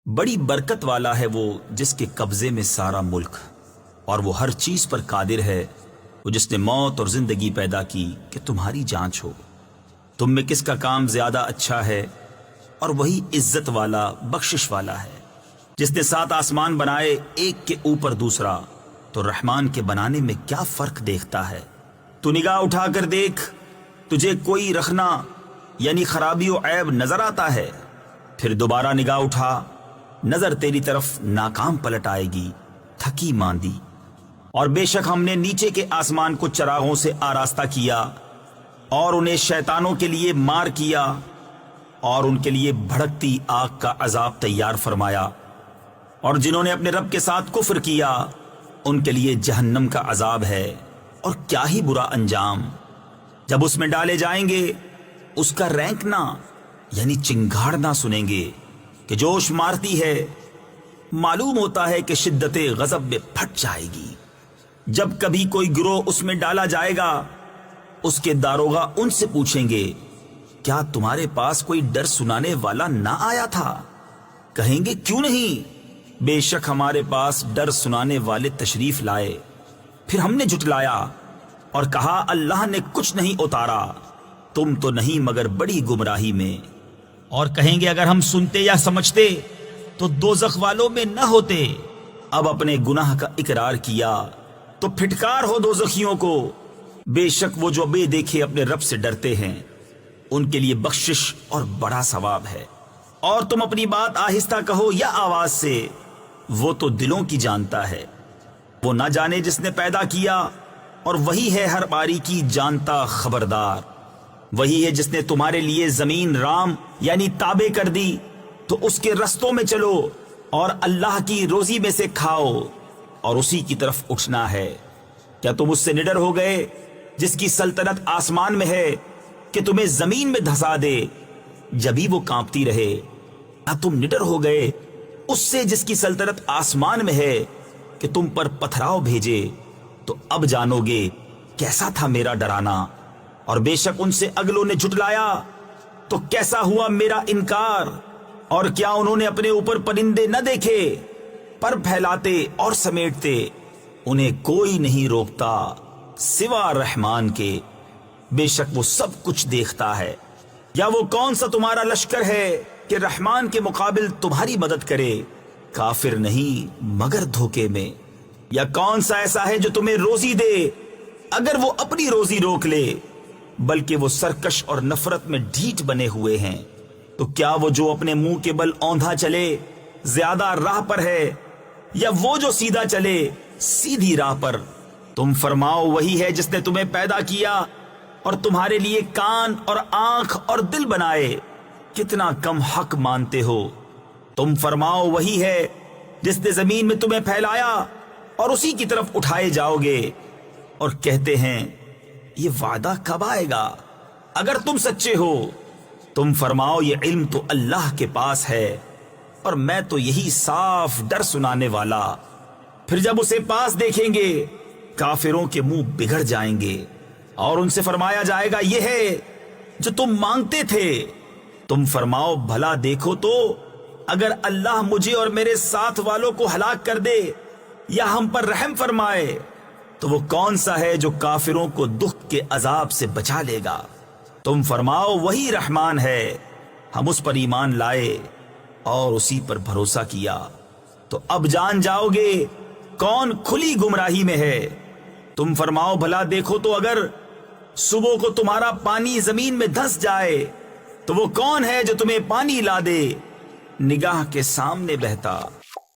بڑی برکت والا ہے وہ جس کے قبضے میں سارا ملک، اور وہ ہر چیز پر قادر ہے، وہ جس نے موت اور زندگی پیدا کی کہ تمہاری جانچ ہو، تم میں کس کا کام زیادہ اچھا ہے، اور وہی عزت والا بخشش والا ہے جس نے 7 آسمان بنائے ایک کے اوپر دوسرا، تو رحمان کے بنانے میں کیا فرق دیکھتا ہے؟ تو نگاہ اٹھا کر دیکھ، تجھے کوئی رکھنا یعنی خرابی و عیب نظر آتا ہے؟ پھر دوبارہ نگاہ اٹھا، نظر تیری طرف ناکام پلٹ آئے گی، تھکی ماندی۔ اور بے شک ہم نے نیچے کے آسمان کو چراغوں سے آراستہ کیا، اور انہیں شیطانوں کے لیے مار کیا، اور ان کے لیے بھڑکتی آگ کا عذاب تیار فرمایا، اور جنہوں نے اپنے رب کے ساتھ کفر کیا ان کے لیے جہنم کا عذاب ہے، اور کیا ہی برا انجام۔ جب اس میں ڈالے جائیں گے اس کا رینکنا یعنی چنگھاڑنا سنیں گے کہ جوش مارتی ہے، معلوم ہوتا ہے کہ شدت غضب میں پھٹ جائے گی۔ جب کبھی کوئی گروہ اس میں ڈالا جائے گا، اس کے داروغہ ان سے پوچھیں گے، کیا تمہارے پاس کوئی ڈر سنانے والا نہ آیا تھا؟ کہیں گے کیوں نہیں، بے شک ہمارے پاس ڈر سنانے والے تشریف لائے، پھر ہم نے جھٹلایا اور کہا اللہ نے کچھ نہیں اتارا، تم تو نہیں مگر بڑی گمراہی میں۔ اور کہیں گے اگر ہم سنتے یا سمجھتے تو دوزخ والوں میں نہ ہوتے۔ اب اپنے گناہ کا اقرار کیا تو پھٹکار ہو دوزخیوں کو، بے شک وہ جو بے دیکھے اپنے رب سے ڈرتے ہیں ان کے لیے بخشش اور بڑا ثواب ہے۔ اور تم اپنی بات آہستہ کہو یا آواز سے، وہ تو دلوں کی جانتا ہے۔ وہ نہ جانے جس نے پیدا کیا، اور وہی ہے ہر باری کی جانتا خبردار۔ وہی ہے جس نے تمہارے لیے زمین رام یعنی تابع کر دی، تو اس کے رستوں میں چلو اور اللہ کی روزی میں سے کھاؤ، اور اسی کی طرف اٹھنا ہے۔ کیا تم اس سے نڈر ہو گئے جس کی سلطنت آسمان میں ہے کہ تمہیں زمین میں دھسا دے جبھی وہ کانپتی رہے؟ کیا تم نڈر ہو گئے اس سے جس کی سلطنت آسمان میں ہے کہ تم پر پتھراؤ بھیجے؟ تو اب جانو گے کیسا تھا میرا ڈرانا، اور بے شک ان سے اگلوں نے جھٹلایا تو کیسا ہوا میرا انکار۔ اور کیا انہوں نے اپنے اوپر پرندے نہ دیکھے، پر پھیلاتے اور سمیٹتے، انہیں کوئی نہیں روکتا سوا رحمان کے، بے شک وہ سب کچھ دیکھتا ہے۔ یا وہ کون سا تمہارا لشکر ہے کہ رحمان کے مقابل تمہاری مدد کرے؟ کافر نہیں مگر دھوکے میں۔ یا کون سا ایسا ہے جو تمہیں روزی دے اگر وہ اپنی روزی روک لے؟ بلکہ وہ سرکش اور نفرت میں ڈھیٹ بنے ہوئے ہیں۔ تو کیا وہ جو اپنے منہ کے بل اوندھا چلے زیادہ راہ پر ہے، یا وہ جو سیدھا چلے سیدھی راہ پر؟ تم فرماؤ وہی ہے جس نے تمہیں پیدا کیا اور تمہارے لیے کان اور آنکھ اور دل بنائے، کتنا کم حق مانتے ہو۔ تم فرماؤ وہی ہے جس نے زمین میں تمہیں پھیلایا اور اسی کی طرف اٹھائے جاؤ گے، اور کہتے ہیں یہ وعدہ کب آئے گا اگر تم سچے ہو؟ تم فرماؤ یہ علم تو اللہ کے پاس ہے، اور میں تو یہی صاف ڈر سنانے والا۔ پھر جب اسے پاس دیکھیں گے کافروں کے منہ بگڑ جائیں گے، اور ان سے فرمایا جائے گا یہ ہے جو تم مانگتے تھے۔ تم فرماؤ بھلا دیکھو تو اگر اللہ مجھے اور میرے ساتھ والوں کو ہلاک کر دے یا ہم پر رحم فرمائے تو وہ کون سا ہے جو کافروں کو دکھ کے عذاب سے بچا لے گا؟ تم فرماؤ وہی رحمان ہے، ہم اس پر ایمان لائے اور اسی پر بھروسہ کیا، تو اب جان جاؤ گے کون کھلی گمراہی میں ہے۔ تم فرماؤ بھلا دیکھو تو اگر صبح کو تمہارا پانی زمین میں دھس جائے تو وہ کون ہے جو تمہیں پانی لا دے نگاہ کے سامنے بہتا؟